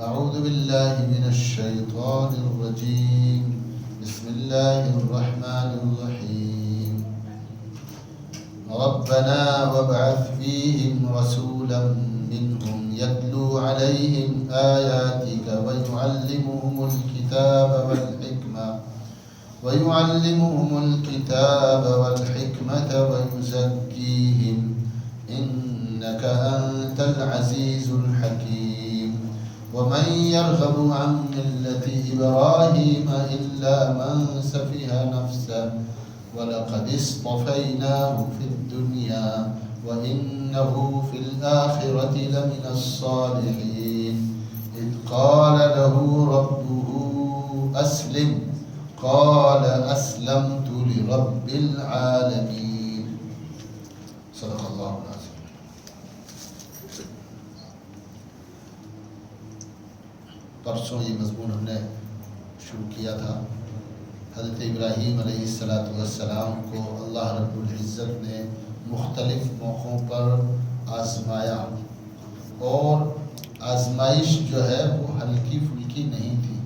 أعوذ بالله من الشيطان الرجيم. بسم الله الرحمن الرحيم. ربنا وابعث فيهم رسولا منهم يتلو عليهم آياتك ويعلمهم الكتاب والحكمة ويزكيهم إنك أنت العزيز الحكيم. ومن يرغب عن ملة إبراهيم إلا من سفه نفسه ولقد اصطفيناه في الدنيا وإنه في الآخرة لمن الصالحين. إذ قال له ربه أسلم قال أسلمت لرب العالمين. صدق اللہ العظیم. پرسوں یہ مضمون ہم نے شروع کیا تھا. حضرت ابراہیم علیہ السلام کو اللہ رب العزت نے مختلف موقعوں پر آزمایا، اور آزمائش جو ہے وہ ہلکی پھلکی نہیں تھی.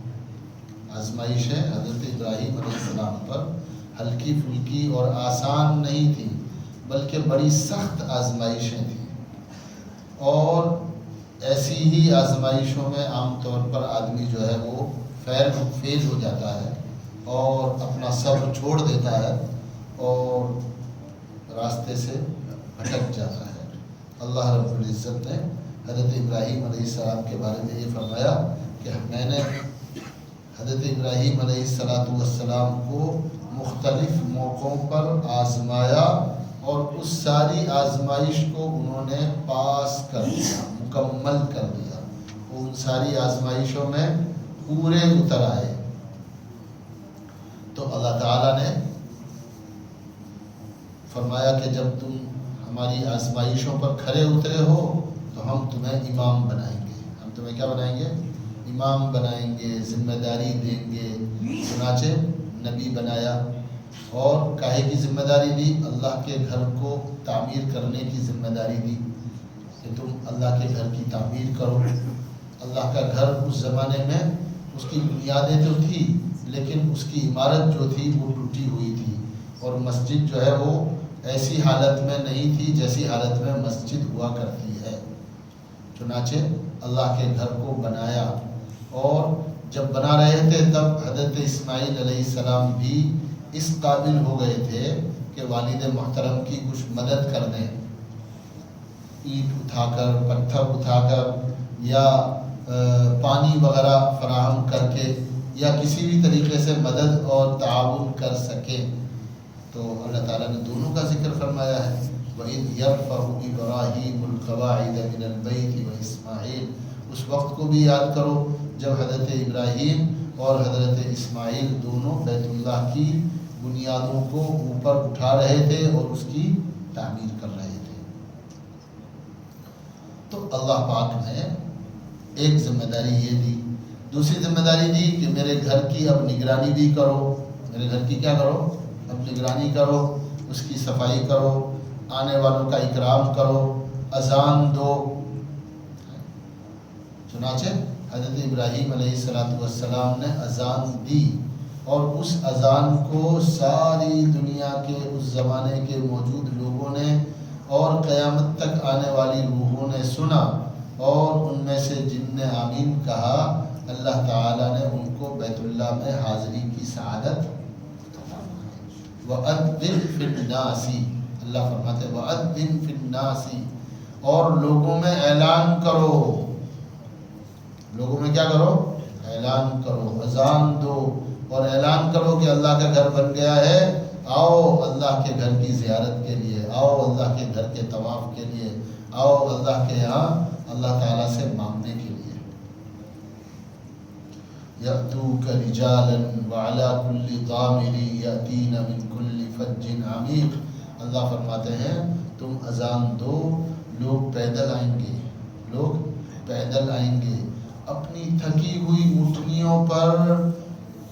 آزمائشیں حضرت ابراہیم علیہ السلام پر ہلکی پھلکی اور آسان نہیں تھی، بلکہ بڑی سخت آزمائشیں تھیں. اور ایسی ہی آزمائشوں میں عام طور پر آدمی جو ہے وہ فیل ہو جاتا ہے اور اپنا صبر چھوڑ دیتا ہے اور راستے سے بھٹک جاتا ہے. اللہ رب العزت نے حضرت ابراہیم علیہ السلام کے بارے میں یہ فرمایا کہ میں نے حضرت ابراہیم علیہ السلام کو مختلف موقعوں پر آزمایا اور اس ساری آزمائش کو انہوں نے پاس کر دیا، مکمل کر دیا. وہ ان ساری آزمائشوں میں پورے اتر آئے. تو اللہ تعالیٰ نے فرمایا کہ جب تم ہماری آزمائشوں پر کھرے اترے ہو تو ہم تمہیں امام بنائیں گے. ہم تمہیں کیا بنائیں گے؟ امام بنائیں گے، ذمہ داری دیں گے. چنانچہ نبی بنایا. اور کاہے کی ذمہ داری دی؟ اللہ کے گھر کو تعمیر کرنے کی ذمہ داری دی کہ تم اللہ کے گھر کی تعمیر کرو. اللہ کا گھر اس زمانے میں اس کی بنیادیں تو تھی، لیکن اس کی عمارت جو تھی وہ ٹوٹی ہوئی تھی، اور مسجد جو ہے وہ ایسی حالت میں نہیں تھی جیسی حالت میں مسجد ہوا کرتی ہے. چنانچہ اللہ کے گھر کو بنایا، اور جب بنا رہے تھے تب حضرت اسماعیل علیہ السلام بھی اس قابل ہو گئے تھے کہ والد محترم کی کچھ مدد کر دیں. اینٹ اٹھا کر، پتھر اٹھا کر، یا پانی وغیرہ فراہم کر کے، یا کسی بھی طریقے سے مدد اور تعاون کر سکے. تو اللہ تعالیٰ نے دونوں کا ذکر فرمایا ہے. وَإِذْ يَرْفَعُ إِبْرَاهِيمُ الْقَوَاعِدَ مِنَ الْبَيْتِ وَإِسْمَاعِيلُ. اس وقت کو بھی یاد کرو جب حضرت ابراہیم اور حضرت اسماعیل دونوں بیت اللہ کی بنیادوں کو اوپر اٹھا رہے تھے اور اس کی تعمیر کر رہے تھے. تو اللہ پاک نے ایک ذمہ داری یہ دی. دوسری ذمہ داری دی کہ میرے گھر کی اب نگرانی بھی کرو. میرے گھر کی کیا کرو؟ اب نگرانی کرو، اس کی صفائی کرو، آنے والوں کا اکرام کرو، اذان دو. چنانچہ حضرت ابراہیم علیہ السلام نے اذان دی، اور اس اذان کو ساری دنیا کے اس زمانے کے موجود لوگوں نے اور قیامت تک آنے والی روحوں نے سنا، اور ان میں سے جن نے آمین کہا اللہ تعالیٰ نے ان کو بیت اللہ میں حاضری کی سعادت. وَأَذِّن فِي النَّاسِ، اللہ فرماتے ہیں وَأَذِّن فِي النَّاسِ، اور لوگوں میں اعلان کرو. لوگوں میں کیا کرو؟ اعلان کرو، اذان دو، اور اعلان کرو کہ اللہ کا گھر بن گیا ہے، آؤ اللہ کے گھر کی زیارت کے لیے، آؤ اللہ کے گھر کے طواف کے لیے، آؤ اللہ کے یہاں اللہ تعالیٰ سے مانگنے کے لیے. یأتوک رجالا وعلی کل ضامر یأتین من کل فج عمیق. اللہ فرماتے ہیں تم اذان دو، لوگ پیدل آئیں گے، لوگ پیدل آئیں گے اپنی تھکی ہوئی اونٹنیوں پر.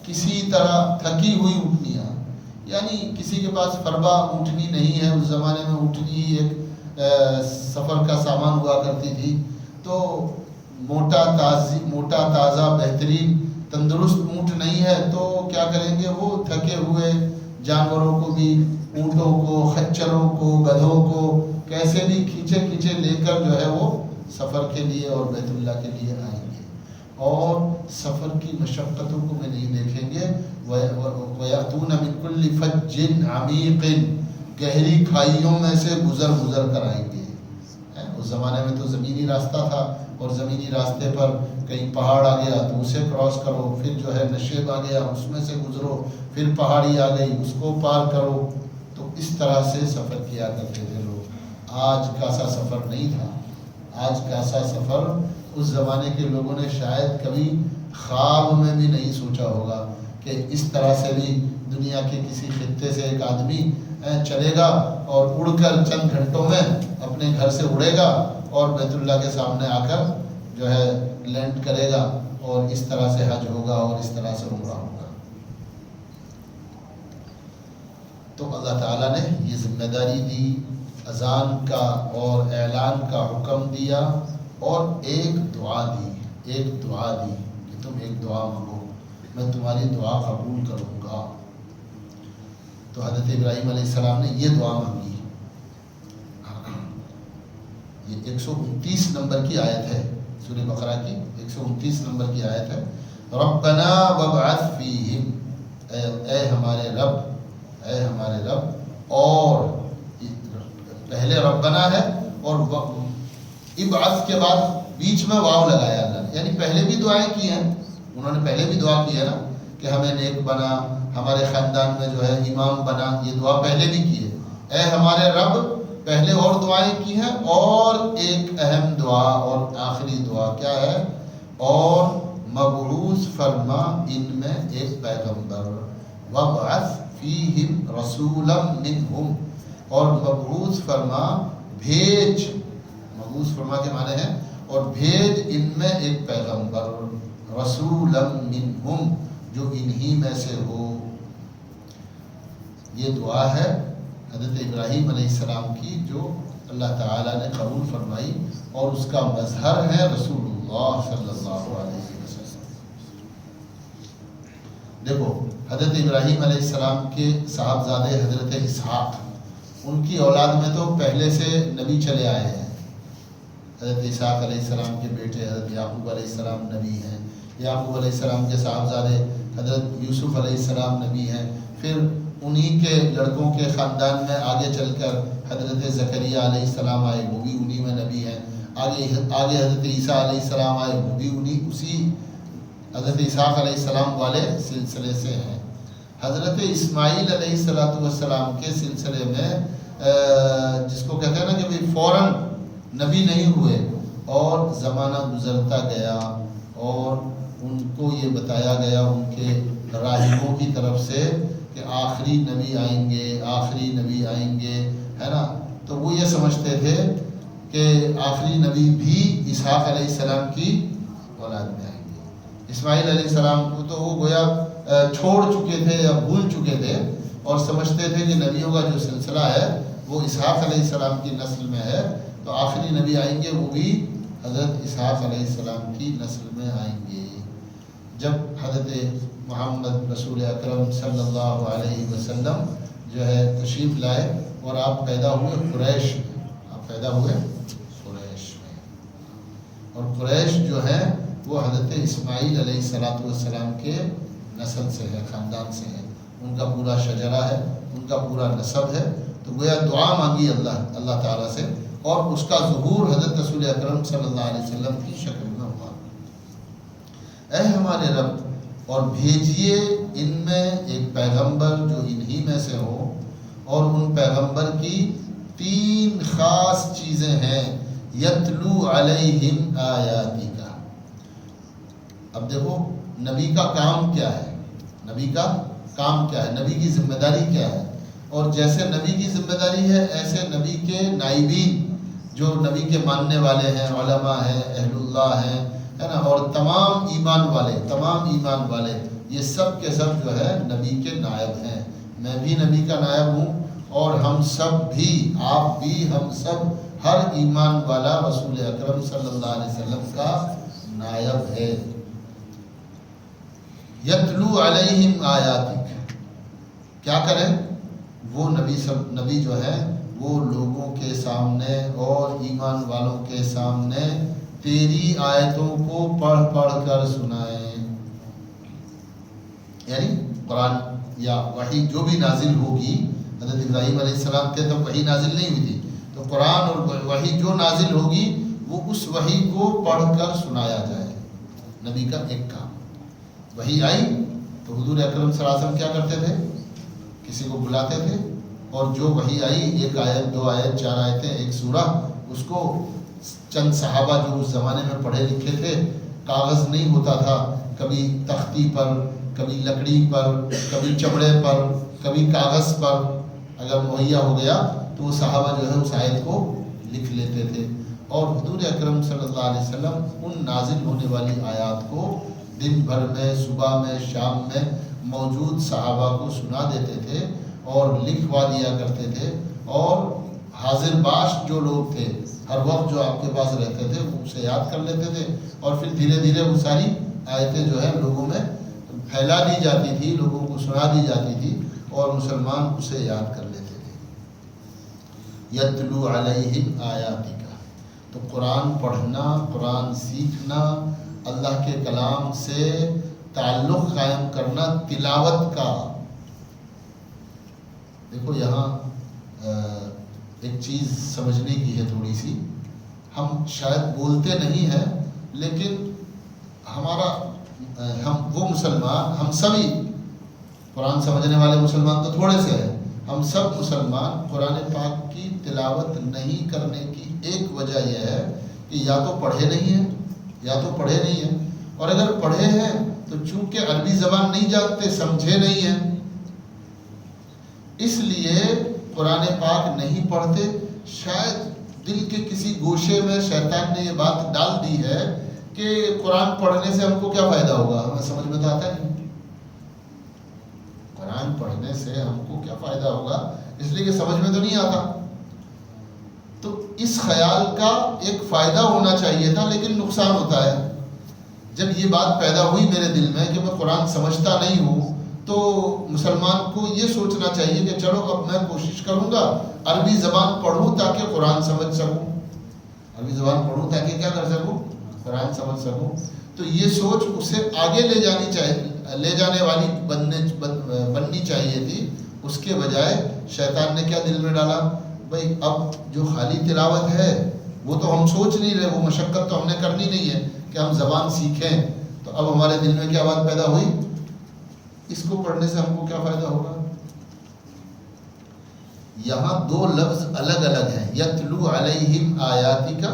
کسی طرح تھکی ہوئی اونٹنیاں، یعنی کسی کے پاس فربا اونٹنی نہیں ہے. اس زمانے میں اونٹنی ایک سفر کا سامان ہوا کرتی تھی، تو موٹا تازہ بہترین تندرست اونٹ نہیں ہے تو کیا کریں گے؟ وہ تھکے ہوئے جانوروں کو بھی، اونٹوں کو، خچروں کو، گدھوں کو کیسے بھی کھینچے کھینچے لے کر جو ہے وہ سفر کے لیے اور بیت اللہ کے لیے آئیں گے، اور سفر کی مشقتوں کو بھی نہیں دیکھیں گے۔ وَيَأْتُونَ مِن كُلِّ فَجٍّ عَمِيقٍ، گہری کھائیوں میں سے گزر کر آئیں گے۔ اس زمانے میں تو زمینی راستہ تھا، اور زمینی راستے پر کہیں پہاڑ آ گیا تو اسے کراس کرو، پھر جو ہے نشیب آ گیا اس میں سے گزرو، پھر پہاڑی آ گئی اس کو پار کرو، تو اس طرح سے سفر کیا کرتے تھے لوگ۔ آج کا سا سفر نہیں تھا، آج کا سا سفر اس زمانے کے لوگوں نے شاید کبھی خواب میں بھی نہیں سوچا ہوگا کہ اس طرح سے بھی دنیا کے کسی خطے سے ایک آدمی چلے گا اور اڑ کر چند گھنٹوں میں اپنے گھر سے اڑے گا اور بیت اللہ کے سامنے آ کر جو ہے لینڈ کرے گا، اور اس طرح سے حج ہوگا اور اس طرح سے عمرہ ہوگا۔ تو اللہ تعالیٰ نے یہ ذمہ داری دی، اذان کا اور اعلان کا حکم دیا، اور ایک دعا دی کہ تم ایک دعا مانگو، میں تمہاری دعا قبول کروں گا۔ تو حضرت ابراہیم علیہ السلام نے یہ دعا مانگی۔ یہ 129 نمبر کی آیت ہے، سورہ بقرہ کی 129 نمبر کی آیت ہے۔ ربنا وابعث فیہم، اے ہمارے رب، اور پہلے ربنا ہے اور ابعث کے بعد بیچ میں واو لگایا اللہ نے، یعنی پہلے بھی دعائیں کی ہیں، انہوں نے پہلے بھی دعا کی ہے نا کہ ہمیں نیک بنا، ہمارے خاندان میں جو ہے امام بنا، یہ دعا پہلے بھی کی ہے۔ اے ہمارے رب، پہلے اور دعائیں کی ہیں، اور ایک اہم دعا اور آخری دعا کیا ہے؟ اور مبعوث فرما ان میں ایک پیغمبر، وابعث فیہم رسولا منہم، اور مبعوث فرما بھیج، مبعوث فرما کے معنی ہے اور بھیج ان میں ایک پیغمبر، رسولا منہم، جو انہی میں سے ہو۔ یہ دعا ہے حضرت ابراہیم علیہ السلام کی، جو اللہ تعالیٰ نے قبول فرمائی، اور اس کا مظہر ہے رسول اللہ صلی اللہ علیہ وسلم۔ دیکھو حضرت ابراہیم علیہ السلام کے صاحبزادے حضرت اسحاق، ان کی اولاد میں تو پہلے سے نبی چلے آئے ہیں۔ حضرت اسحاق علیہ السلام کے بیٹے حضرت یعقوب علیہ السلام نبی ہیں، یعقوب علیہ السلام کے صاحبزادے حضرت یوسف علیہ السلام نبی ہیں، پھر انہی کے لڑکوں کے خاندان میں آگے چل کر حضرت زکریا علیہ السلام آئے، وہ بھی انہی میں نبی ہیں، آگے حضرت عیسیٰ علیہ السلام آئے، وہ بھی اسی حضرت اسحاق علیہ السلام والے سلسلے سے ہیں۔ حضرت اسماعیل علیہ السلام کے سلسلے میں جس کو کہتے ہیں نا کہ بھئی فوراً نبی نہیں ہوئے، اور زمانہ گزرتا گیا اور ان کو یہ بتایا گیا ان کے راہبوں کی طرف سے کہ آخری نبی آئیں گے، ہے نا، تو وہ یہ سمجھتے تھے کہ آخری نبی بھی اسحاق علیہ السلام کی اولاد میں آئیں گے۔ اسماعیل علیہ السلام کو تو وہ گویا چھوڑ چکے تھے یا بھول چکے تھے، اور سمجھتے تھے کہ نبیوں کا جو سلسلہ ہے وہ اسحاق علیہ السلام کی نسل میں ہے، تو آخری نبی آئیں گے وہ بھی حضرت اسحاق علیہ السلام کی نسل میں آئیں گے۔ جب حضرت محمد رسول اکرم صلی اللہ علیہ وسلم جو ہے تشریف لائے اور آپ پیدا ہوئے قریش میں، اور قریش جو ہے وہ حضرت اسماعیل علیہ السلام کے نسل سے ہے، خاندان سے ہے، ان کا پورا شجرہ ہے، ان کا پورا نسب ہے، تو گویا دعا مانگی اللہ تعالیٰ سے، اور اس کا ظہور حضرت رسول اکرم صلی اللہ علیہ وسلم کی شکل میں ہوا۔ اے ہمارے رب، اور بھیجیے ان میں ایک پیغمبر جو انہی میں سے ہو، اور ان پیغمبر کی 3 خاص چیزیں ہیں، یتلو علیہم آیاتی کا۔ اب دیکھو نبی کا کام کیا ہے، نبی کی ذمہ داری کیا ہے، اور جیسے نبی کی ذمہ داری ہے ایسے نبی کے نائبین جو نبی کے ماننے والے ہیں، علماء ہیں، اہل اللہ ہیں، ہے نا، اور تمام ایمان والے یہ سب کے سب جو ہے نبی کے نائب ہیں۔ میں بھی نبی کا نائب ہوں، اور ہم سب بھی، آپ بھی، ہم سب، ہر ایمان والا رسول اکرم صلی اللہ علیہ وسلم کا نائب ہے۔ یتلو علیہم آیاتک، کیا کریں؟ وہ نبی جو ہے وہ لوگوں کے سامنے اور ایمان والوں کے سامنے تیری آیتوں کو پڑھ پڑھ کر سنائیں، یعنی قرآن یا وحی جو بھی نازل ہوگی، حضرت ابراہیم علیہ السلام کے تب وحی نازل نہیں ہوئی تھی، تو قرآن اور وحی جو نازل ہوگی وہ اس وحی کو پڑھ کر سنایا جائے۔ نبی کا ایک کام، وحی آئی تو حضور اکرم صلی اللہ علیہ وسلم کیا کرتے تھے؟ کسی کو بلاتے تھے، اور جو وحی آئی، ایک آیت، دو آیت، چار آیتیں، ایک سورہ، اس کو چند صحابہ جو اس زمانے میں پڑھے لکھے تھے، کاغذ نہیں ہوتا تھا، کبھی تختی پر، کبھی لکڑی پر، کبھی چمڑے پر، کبھی کاغذ پر اگر مہیا ہو گیا تو وہ صحابہ جو ہے اس آیت کو لکھ لیتے تھے، اور حضور اکرم صلی اللہ علیہ وسلم ان نازل ہونے والی آیات کو دن بھر میں، صبح میں، شام میں موجود صحابہ کو سنا دیتے تھے اور لکھوا دیا کرتے تھے، اور حاضر باش جو لوگ تھے ہر وقت جو آپ کے پاس رہتے تھے وہ اسے یاد کر لیتے تھے، اور پھر دھیرے دھیرے وہ ساری آیتیں جو ہے لوگوں میں پھیلا دی جاتی تھی، لوگوں کو سنا دی جاتی تھی، اور مسلمان اسے یاد کر لیتے تھے۔ یتلو علیہم آیاتک، تو قرآن پڑھنا، قرآن سیکھنا، اللہ کے کلام سے تعلق قائم کرنا، تلاوت کا۔ دیکھو یہاں ایک چیز سمجھنے کی ہے تھوڑی سی، ہم شاید بولتے نہیں ہیں لیکن ہم وہ مسلمان، ہم سبھی قرآن سمجھنے والے مسلمان تو تھوڑے سے ہیں، ہم سب مسلمان قرآن پاک کی تلاوت نہیں کرنے کی ایک وجہ یہ ہے کہ یا تو پڑھے نہیں ہیں، اور اگر پڑھے ہیں تو چونکہ عربی زبان نہیں جانتے، سمجھے نہیں ہیں، اس لیے قرآن پاک نہیں پڑھتے۔ شاید دل کے کسی گوشے میں شیطان نے یہ بات ڈال دی ہے کہ قرآن پڑھنے سے ہم کو کیا فائدہ ہوگا، ہمیں سمجھ میں تو آتا نہیں، قرآن پڑھنے سے ہم کو کیا فائدہ ہوگا، اس لیے کہ سمجھ میں تو نہیں آتا۔ تو اس خیال کا ایک فائدہ ہونا چاہیے تھا، لیکن نقصان ہوتا ہے۔ جب یہ بات پیدا ہوئی میرے دل میں کہ میں قرآن سمجھتا نہیں ہوں، تو مسلمان کو یہ سوچنا چاہیے کہ چلو اب میں کوشش کروں گا عربی زبان پڑھوں تاکہ قرآن سمجھ سکوں، عربی زبان پڑھوں تاکہ کیا کر سکوں، قرآن سمجھ سکوں۔ تو یہ سوچ اسے آگے لے جانے والی بننی چاہیے تھی، اس کے بجائے شیطان نے کیا دل میں ڈالا، بھائی اب جو خالی تلاوت ہے وہ تو ہم سوچ نہیں رہے، وہ مشقت تو ہم نے کرنی نہیں ہے کہ ہم زبان سیکھیں، تو اب ہمارے دل میں کیا بات پیدا ہوئی، اس کو پڑھنے سے ہم کو کیا فائدہ ہوگا۔ یہاں دو لفظ الگ الگ ہیں، یتلو علیہم آیاتک،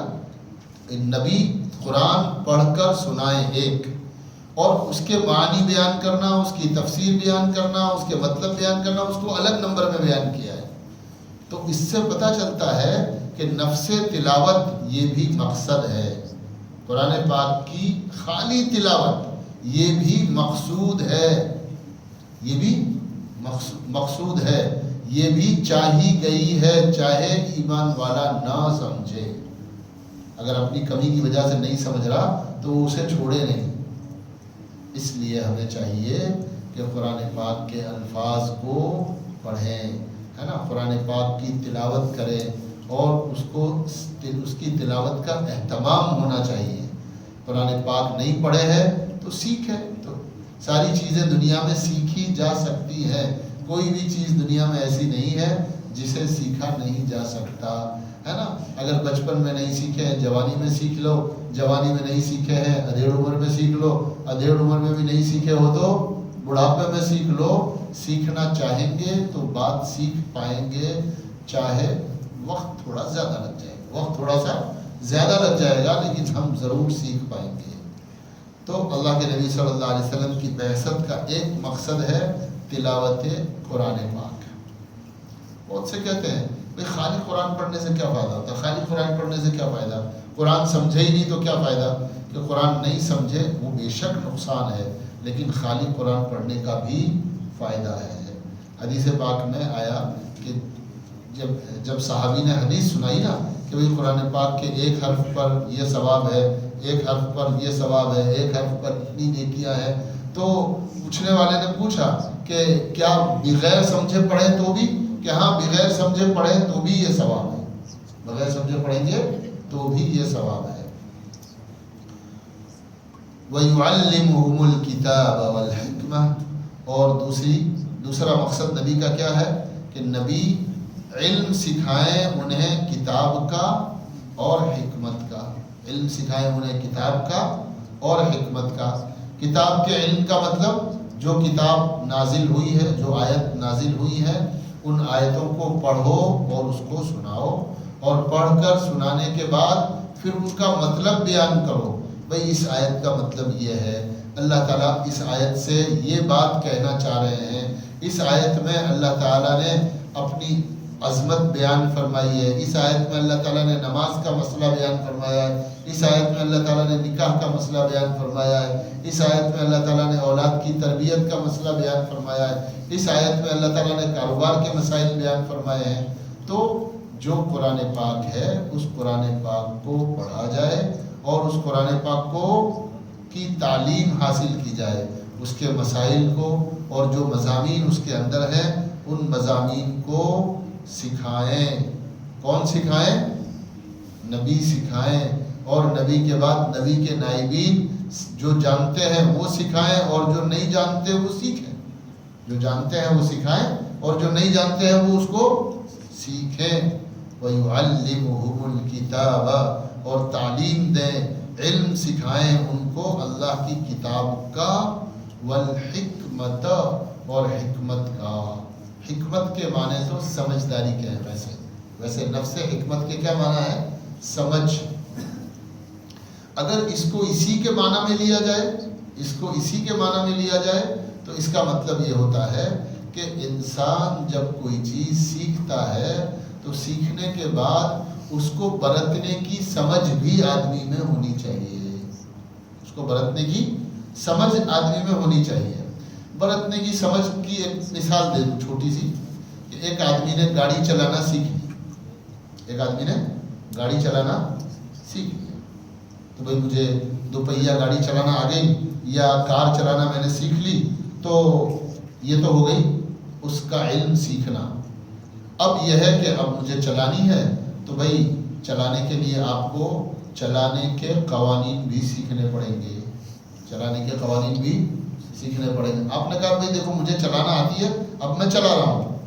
نبی قرآن پڑھ کر سنائے ایک، اور اس کے معنی بیان کرنا، اس کی تفسیر بیان کرنا، اس کے مطلب بیان کرنا، اس کو الگ نمبر میں بیان کیا ہے۔ تو اس سے پتہ چلتا ہے کہ نفس تلاوت یہ بھی مقصد ہے، قرآن پاک کی خالی تلاوت یہ بھی مقصود ہے، یہ بھی مقصود ہے، یہ بھی چاہی گئی ہے، چاہے ایمان والا نہ سمجھے، اگر اپنی کمی کی وجہ سے نہیں سمجھ رہا تو وہ اسے چھوڑے نہیں۔ اس لیے ہمیں چاہیے کہ قرآن پاک کے الفاظ کو پڑھیں، ہے نا، قرآن پاک کی تلاوت کریں، اور اس کی تلاوت کا اہتمام ہونا چاہیے۔ قرآن پاک نہیں پڑھے ہیں تو سیکھیں، تو ساری چیزیں دنیا میں سیکھی جا سکتی ہیں، کوئی بھی چیز دنیا میں ایسی نہیں ہے جسے سیکھا نہیں جا سکتا، ہے نا۔ اگر بچپن میں نہیں سیکھے ہیں جوانی میں سیکھ لو، جوانی میں نہیں سیکھے ہیں ادھیڑ عمر میں سیکھ لو، ادھیڑ عمر میں بھی نہیں سیکھے ہو تو بڑھاپے میں سیکھ لو۔ سیکھنا چاہیں گے تو بات سیکھ پائیں گے، چاہے وقت تھوڑا زیادہ لگ جائے گا، وقت تھوڑا سا زیادہ لگ جائے گا، لیکن ہم ضرور سیکھ پائیں گے۔ تو اللہ کے نبی صلی اللہ علیہ وسلم کی بعثت کا ایک مقصد ہے تلاوت قرآن پاک۔ بہت سے کہتے ہیں بھئی خالی قرآن پڑھنے سے کیا فائدہ ہوتا ہے، خالی قرآن پڑھنے سے کیا فائدہ، قرآن سمجھے ہی نہیں تو کیا فائدہ۔ کہ قرآن نہیں سمجھے وہ بے شک نقصان ہے، لیکن خالی قرآن پڑھنے کا بھی فائدہ ہے۔ حدیث پاک میں آیا کہ جب صحابی نے حدیث سنائی نا کہ بھئی قرآن پاک کے ایک حرف پر یہ ثواب ہے، ایک حرف پر یہ ثواب ہے، ایک حرف پر اتنی نیکیاں ہیں. تو پوچھنے والے نے پوچھا کہ کیا بغیر سمجھے پڑھیں تو بھی؟ کہ ہاں بغیر سمجھے پڑھیں تو بھی یہ ثواب ہے، بغیر سمجھے پڑھیں گے تو بھی یہ ثواب ہے. وَيُعَلِّمُهُمُ الْكِتَابَ وَالْحِكْمَةَ، اور دوسرا مقصد نبی کا کیا ہے کہ نبی علم سکھائیں انہیں کتاب کا اور حکمت کا. علم سکھائیں انہیں کتاب کا اور حکمت کا. کتاب کے علم کا مطلب جو کتاب نازل ہوئی ہے، جو آیت نازل ہوئی ہے، ان آیتوں کو پڑھو اور اس کو سناؤ، اور پڑھ کر سنانے کے بعد پھر ان کا مطلب بیان کرو. بھئی اس آیت کا مطلب یہ ہے، اللہ تعالیٰ اس آیت سے یہ بات کہنا چاہ رہے ہیں. اس آیت میں اللہ تعالیٰ نے اپنی عظمت بیان فرمائی ہے، اس آیت میں اللہ تعالیٰ نے نماز کا مسئلہ بیان فرمایا ہے، اس آیت میں اللہ تعالیٰ نے نکاح کا مسئلہ بیان فرمایا ہے، اس آیت میں اللہ تعالیٰ نے اولاد کی تربیت کا مسئلہ بیان فرمایا ہے، اس آیت میں اللہ تعالیٰ نے کاروبار کے مسائل بیان فرمائے ہیں. تو جو قرآن پاک ہے اس قرآن پاک کو پڑھا جائے اور اس قرآن پاک کو کی تعلیم حاصل کی جائے، اس کے مسائل کو اور جو مضامین اس کے اندر ہیں ان مضامین کو سکھائیں. کون سکھائیں؟ نبی سکھائیں، اور نبی کے بعد نبی کے نائبین جو جانتے ہیں وہ سکھائیں، اور جو نہیں جانتے وہ سیکھیں. جو جانتے ہیں وہ سکھائیں اور جو نہیں جانتے ہیں وہ اس کو سیکھیں. وَيُعَلِّمُهُمُ الْكِتَابَ، اور تعلیم دیں، علم سکھائیں ان کو اللہ کی کتاب کا، وَالْحِكْمَةَ، اور حکمت کا. حکمت کے معنی تو سمجھداری کے ہیں. ویسے نفس حکمت کے کیا معنی ہے؟ سمجھ. اگر اس کو اسی کے معنی میں لیا جائے، اس کو اسی کے معنی میں لیا جائے تو اس کا مطلب یہ ہوتا ہے کہ انسان جب کوئی چیز سیکھتا ہے تو سیکھنے کے بعد اس کو برتنے کی سمجھ بھی آدمی میں ہونی چاہیے. اس کو برتنے کی سمجھ آدمی میں ہونی چاہیے. برتنے کی سمجھ کی ایک مثال دے دوں چھوٹی سی، کہ ایک آدمی نے گاڑی چلانا سیکھ لی. ایک آدمی نے گاڑی چلانا سیکھ لیا تو بھائی مجھے دوپہیا گاڑی چلانا آ گئی یا کار چلانا میں نے سیکھ لی، تو یہ تو ہو گئی اس کا علم سیکھنا. اب یہ ہے کہ اب مجھے چلانی ہے تو بھائی چلانے کے لیے آپ کو چلانے کے قوانین بھی سیکھنے پڑیں گے. چلانے کے قوانین بھی سیکھنے پڑیں گے. آپ نے کہا بھائی دیکھو مجھے چلانا آتی ہے، اب میں چلا رہا ہوں،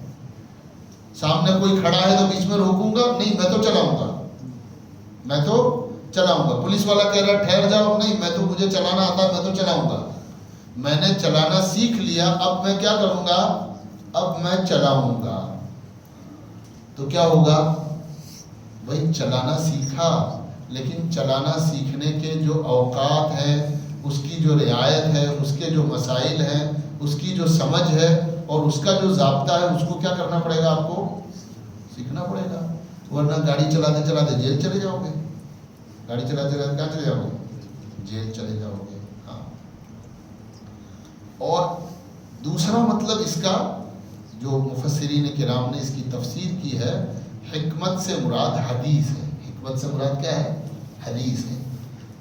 سامنے کوئی کھڑا ہے تو بیچ میں روکوں گا نہیں، میں تو چلاؤں گا، میں تو چلاؤں گا. پولیس والا کہہ رہا ہے ٹھہر جاؤ، نہیں میں تو مجھے چلانا آتا ہے، میں تو چلاؤں گا. میں نے چلانا سیکھ لیا، اب میں کیا کروں گا؟ اب میں چلاؤں گا. تو کیا ہوگا؟ بھائی چلانا سیکھا، لیکن چلانا سیکھنے کے جو اوقات ہیں، اس کی جو رعایت ہے، اس کے جو مسائل ہیں، اس کی جو سمجھ ہے اور اس کا جو ضابطہ ہے، اس کو کیا کرنا پڑے گا؟ آپ کو سیکھنا پڑے گا. ورنہ گاڑی چلاتے چلاتے جیل چلے جاؤ گے. گاڑی چلاتے چلاتے کہاں چلے جاؤ گے؟ جیل چلے جاؤ گے. ہاں. اور دوسرا مطلب اس کا جو مفسرین کرام نے اس کی تفسیر کی ہے، حکمت سے مراد حدیث ہے. حکمت سے مراد کیا ہے؟ حدیث ہے.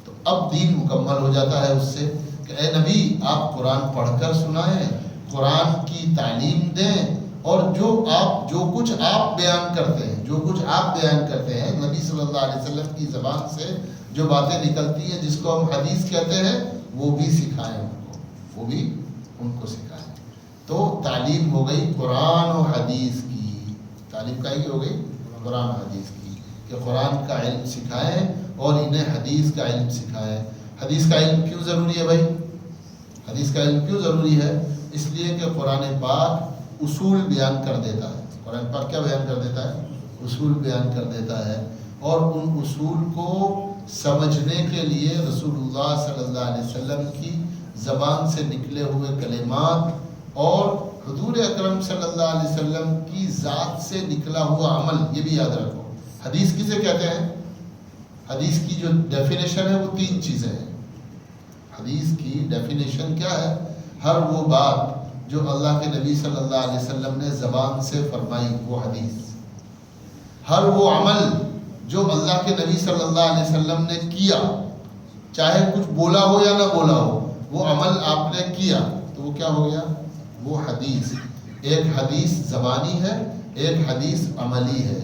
تو اب دین مکمل ہو جاتا ہے اس سے کہ اے نبی آپ قرآن پڑھ کر سنائیں، قرآن کی تعلیم دیں، اور جو کچھ آپ بیان کرتے ہیں، جو کچھ آپ بیان کرتے ہیں نبی صلی اللہ علیہ وسلم کی زبان سے جو باتیں نکلتی ہیں جس کو ہم حدیث کہتے ہیں، وہ بھی سکھائیں ان کو، وہ بھی ان کو سکھائیں. تو تعلیم ہو گئی قرآن و حدیث کی. تعلیم کا ہی ہو گئی قرآن و حدیث کی، کہ قرآن کا علم سکھائیں اور انہیں حدیث کا علم سکھائیں. حدیث کا علم کیوں ضروری ہے بھائی؟ حدیث کا علم کیوں ضروری ہے؟ اس لیے کہ قرآن پاک اصول بیان کر دیتا ہے. قرآن پاک کیا بیان کر دیتا ہے؟ اصول بیان کر دیتا ہے. اور ان اصول کو سمجھنے کے لیے رسول اللہ صلی اللہ علیہ وسلم کی زبان سے نکلے ہوئے کلمات اور حضور اکرم صلی اللہ علیہ وسلم کی ذات سے نکلا ہوا عمل، یہ بھی یاد رکھو. حدیث کسے کہتے ہیں؟ حدیث کی جو ڈیفینیشن ہے وہ 3 چیزیں ہیں. حدیث کی ڈیفینیشن کیا ہے؟ ہر وہ بات جو اللہ کے نبی صلی اللہ علیہ وسلم نے زبان سے فرمائی وہ حدیث. ہر وہ عمل جو اللہ کے نبی صلی اللہ علیہ وسلم نے کیا چاہے کچھ بولا ہو یا نہ بولا ہو، وہ عمل آپ نے کیا تو وہ کیا ہو گیا؟ وہ حدیث۔ ایک حدیث زبانی ہے، ایک حدیث عملی ہے،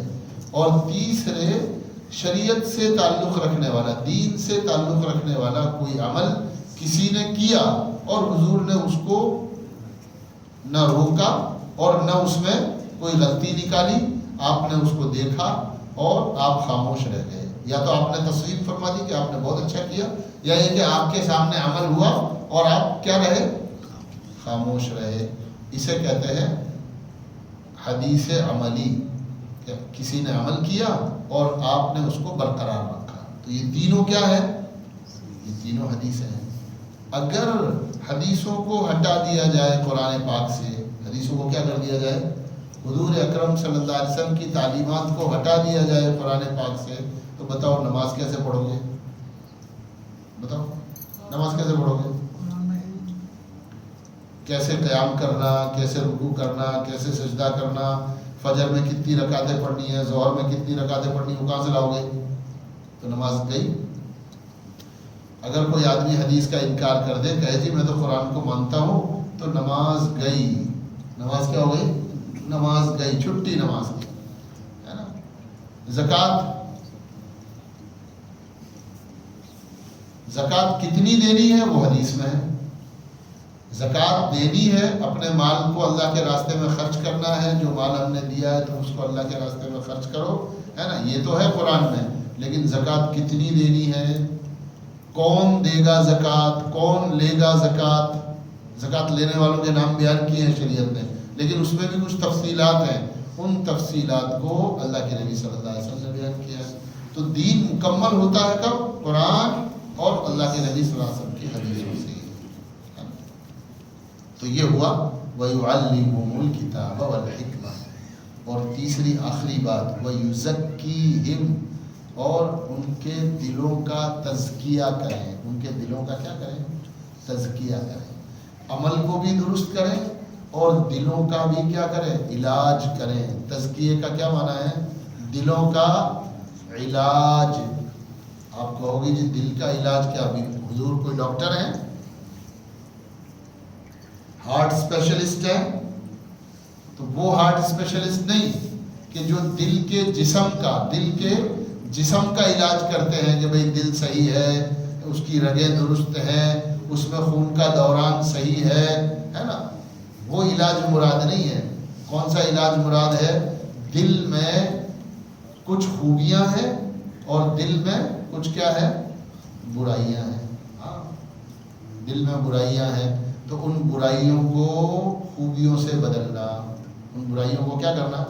اور تیسرے شریعت سے تعلق رکھنے والا، دین سے تعلق رکھنے والا کوئی عمل کسی نے کیا اور حضور نے اس کو نہ روکا اور نہ اس میں کوئی غلطی نکالی، آپ نے اس کو دیکھا اور آپ خاموش رہ گئے۔ یا تو آپ نے تصریف فرما دی کہ آپ نے بہت اچھا کیا، یا یہ کہ آپ کے سامنے عمل ہوا اور آپ کیا رہے؟ خاموش رہے۔ اسے کہتے ہیں حدیث عملی، کہ کسی نے عمل کیا اور آپ نے اس کو برقرار رکھا۔ تو یہ تینوں کیا ہے؟ یہ تینوں حدیثیں ہیں۔ اگر حدیثوں کو ہٹا دیا جائے قرآن پاک سے، حدیثوں کو کیا کر دیا جائے؟ حضور اکرم صلی اللہ علیہ وسلم کی تعلیمات کو ہٹا دیا جائے قرآن پاک سے، تو بتاؤ نماز کیسے پڑھو گے؟ بتاؤ نماز کیسے پڑھو گے؟ کیسے قیام کرنا، کیسے رکوع کرنا، کیسے سجدہ کرنا، فجر میں کتنی رکعتیں پڑھنی ہے، ظہر میں کتنی رکعتیں پڑھنی ہے، وہ کہاں سے لاؤ گے؟ تو نماز گئی۔ اگر کوئی آدمی حدیث کا انکار کر دے، کہے جی میں تو قرآن کو مانتا ہوں، تو نماز گئی۔ نماز کیا ہو گئی؟ نماز گئی، چھٹی نماز کی، ہے نا۔ زکوٰۃ، زکوٰۃ کتنی دینی ہے وہ حدیث میں ہے۔ زکوٰۃ دینی ہے، اپنے مال کو اللہ کے راستے میں خرچ کرنا ہے، جو مال ہم نے دیا ہے تو اس کو اللہ کے راستے میں خرچ کرو، ہے نا، یہ تو ہے قرآن میں۔ لیکن زکوٰۃ کتنی دینی ہے، کون دے گا زکوٰۃ، کون لے گا زکوٰۃ، زکوٰۃ لینے والوں کے نام بیان کیے ہیں شریعت نے، لیکن اس میں بھی کچھ تفصیلات ہیں، ان تفصیلات کو اللہ کے نبی صلی اللہ علیہ وسلم نے بیان کیا ہے۔ تو دین مکمل ہوتا ہے کب؟ قرآن اور اللہ کے نبی صلی اللہ علیہ وسلم کی حدیثوں سے۔ تو یہ ہوا وَيُعَلِّمُهُمُ الْكِتَابَ وَالْحِكْمَةَ۔ اور تیسری آخری بات وَيُزَكِّيهِمْ، اور ان کے دلوں کا تزکیہ کریں، ان کے دلوں کا کیا کریں؟ تزکیہ کریں، عمل کو بھی درست کریں اور دلوں کا بھی کیا کریں؟ علاج کریں۔ تزکیے کا کیا معنی ہے؟ دلوں کا علاج۔ آپ کہو گے جی دل کا علاج کیا؟ حضور کوئی ڈاکٹر ہیں؟ ہارٹ اسپیشلسٹ ہے؟ تو وہ ہارٹ اسپیشلسٹ نہیں کہ جو دل کے جسم کا، دل کے جسم کا علاج کرتے ہیں کہ بھئی دل صحیح ہے، اس کی رگیں درست ہیں، اس میں خون کا دوران صحیح ہے نا، وہ علاج مراد نہیں ہے۔ کون سا علاج مراد ہے؟ دل میں کچھ خوبیاں ہیں اور دل میں کچھ کیا ہے؟ برائیاں ہیں۔ ہاں، دل میں برائیاں ہیں تو ان برائیوں کو خوبیوں سے بدلنا، ان برائیوں کو کیا کرنا؟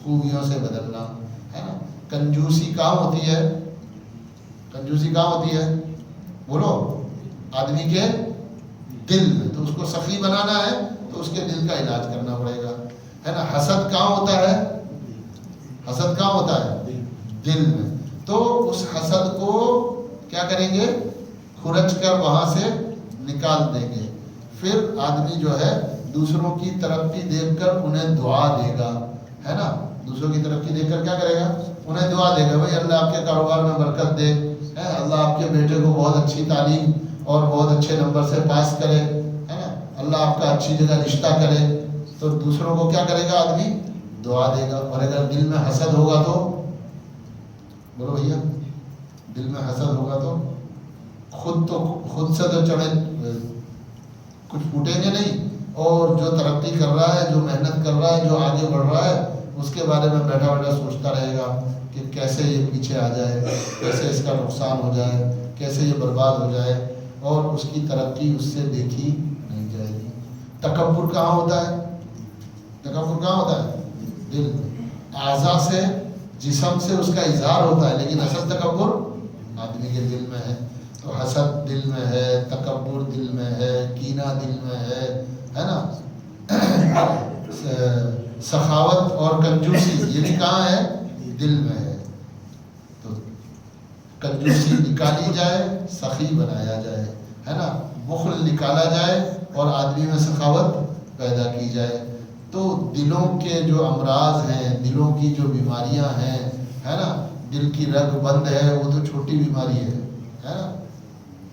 خوبیوں سے بدلنا، ہے نا۔ کنجوسی کہاں ہوتی ہے؟ کنجوسی کہاں ہوتی ہے؟ بولو، آدمی کے دل میں۔ تو اس کو سخی بنانا ہے تو اس کے دل کا علاج کرنا پڑے گا، ہے نا۔ حسد کہاں ہوتا ہے؟ حسد کہاں ہوتا ہے؟ دل میں۔ تو اس حسد کو کیا کریں گے؟ کھرچ کر وہاں سے نکال دیں گے۔ پھر آدمی جو ہے دوسروں کی ترقی دیکھ کر انہیں دعا دے گا، ہے نا۔ دوسروں کی ترقی دیکھ کر کیا کرے گا؟ انہیں دعا دے گا، بھائی اللہ آپ کے کاروبار میں برکت دے، اللہ آپ کے بیٹے کو بہت اچھی تعلیم اور بہت اچھے نمبر سے پاس کرے، ہے نا، اللہ آپ کا اچھی جگہ رشتہ کرے۔ تو دوسروں کو کیا کرے گا آدمی؟ دعا دے گا۔ اور اگر دل میں حسد ہوگا تو بولو بھیا، دل میں حسد ہوگا تو خود سے تو چڑھے کچھ پھوٹیں گے نہیں، اور جو ترقی کر رہا ہے، جو محنت کر رہا ہے، جو آگے بڑھ رہا ہے، اس کے بارے میں بیٹھا بیٹھا سوچتا رہے گا کہ کیسے یہ پیچھے آ جائے، کیسے اس کا نقصان ہو جائے، کیسے یہ برباد ہو جائے، اور اس کی ترقی اس سے دیکھی نہیں جائے گی۔ تکبر کہاں ہوتا ہے؟ تکبر کہاں ہوتا ہے؟ دل میں۔ اعضاء سے، جسم سے اس کا اظہار ہوتا ہے، لیکن اصل تکبر آدمی کے دل میں ہے۔ تو حسد دل میں ہے، تکبر دل میں ہے، کینہ دل میں ہے نا۔ سخاوت اور کنجوسی یہ بھی کہاں ہے؟ دل میں ہے۔ تو کنجوسی نکالی جائے، سخی بنایا جائے، ہے نا، بخل نکالا جائے اور آدمی میں سخاوت پیدا کی جائے۔ تو دلوں کے جو امراض ہیں، دلوں کی جو بیماریاں ہیں، ہے نا، دل کی رگ بند ہے وہ تو چھوٹی بیماری ہے نا،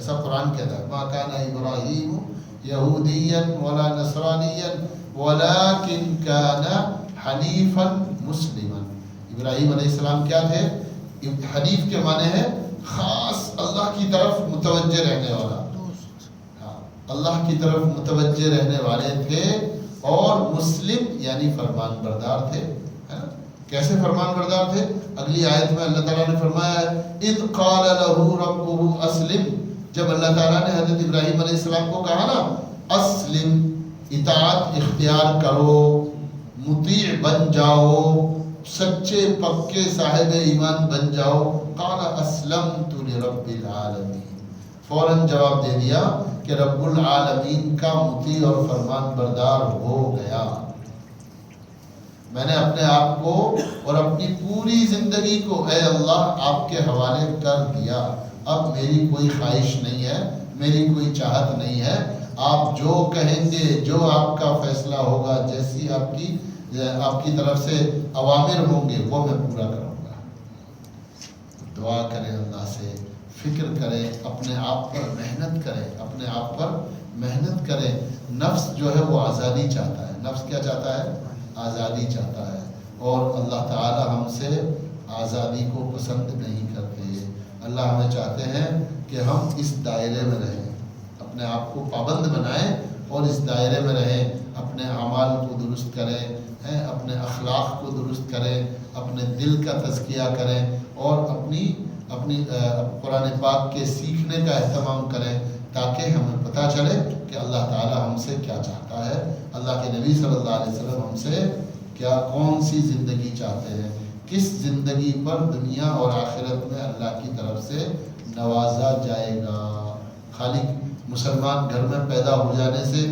ایسا قرآن کہتا ہے ما کان ابراہیم یہودیا ولا نصرانیا ولکن کان حنیفا مسلما. ابراہیم علیہ السلام کیا تھے؟ حنیف کے معنی ہے خاص اللہ کی طرف متوجہ رہنے والا، اللہ کی طرف متوجہ رہنے والے تھے، اور مسلم یعنی فرمان بردار تھے. کیسے فرمان بردار تھے؟ اگلی آیت میں اللہ تعالیٰ نے فرمایا اذ قال له ربه اسلم، جب اللہ تعالیٰ نے حضرت ابراہیم علیہ السلام کو کہا نا اسلم، اطاعت اختیار کرو، مطیع بن جاؤ، سچے پکے صاحب ایمان بن جاؤ، قال اسلمت لرب العالمین، فوراً جواب دے دیا کہ رب العالمین کا مطیع اور فرمان بردار ہو گیا. میں نے اپنے آپ کو اور اپنی پوری زندگی کو اے اللہ آپ کے حوالے کر دیا. اب میری کوئی خواہش نہیں ہے، میری کوئی چاہت نہیں ہے، آپ جو کہیں گے، جو آپ کا فیصلہ ہوگا، جیسی آپ کی طرف سے اوامر ہوں گے وہ میں پورا کروں گا. دعا کریں اللہ سے، فکر کریں، اپنے آپ پر محنت کریں، اپنے آپ پر محنت کریں. نفس جو ہے وہ آزادی چاہتا ہے. نفس کیا چاہتا ہے؟ آزادی چاہتا ہے، اور اللہ تعالی ہم سے آزادی کو پسند نہیں کرتے. اللہ ہمیں چاہتے ہیں کہ ہم اس دائرے میں رہیں، اپنے آپ کو پابند بنائیں اور اس دائرے میں رہیں، اپنے اعمال کو درست کریں، اپنے اخلاق کو درست کریں، اپنے دل کا تزکیہ کریں، اور اپنی قرآن پاک کے سیکھنے کا اہتمام کریں، تاکہ ہمیں پتہ چلے کہ اللہ تعالی ہم سے کیا چاہتا ہے، اللہ کے نبی صلی اللہ علیہ وسلم ہم سے کون سی زندگی چاہتے ہیں، کس زندگی پر دنیا اور آخرت میں اللہ کی طرف سے نوازا جائے گا. خالی مسلمان گھر میں پیدا ہو جانے سے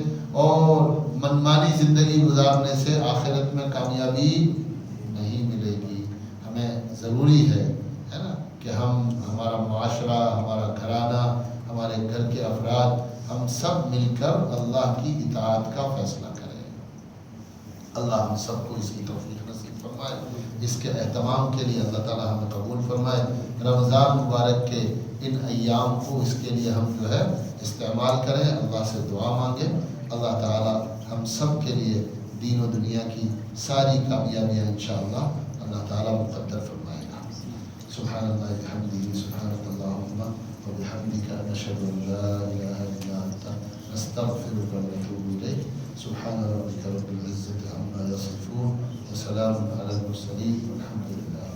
اور منمانی زندگی گزارنے سے آخرت میں کامیابی نہیں ملے گی. ہمیں ضروری ہے نا کہ ہمارا معاشرہ، ہمارا گھرانہ، ہمارے گھر کے افراد، ہم سب مل کر اللہ کی اطاعت کا فیصلہ کریں. اللہ ہم سب کو اس کی توفیق نصیب فرمائے. اس کے اہتمام کے لیے اللہ تعالی ہمیں قبول فرمائے. رمضان مبارک کے ان ایام کو اس کے لیے ہم جو ہے استعمال کریں، اللہ سے دعا مانگیں. اللہ تعالی ہم سب کے لیے دین و دنیا کی ساری کامیابیاں انشاءاللہ اللہ تعالی مقدر فرمائے گا. سبحان اللہ بحمدہ، سبحانک اللہم وبحمدک، نشہد ان لا الہ الا انت، نستغفرک ونتوب الیک. سبحان ربک رب العزة عما یصفون، وسلام علی المرسلین، والحمد للہ.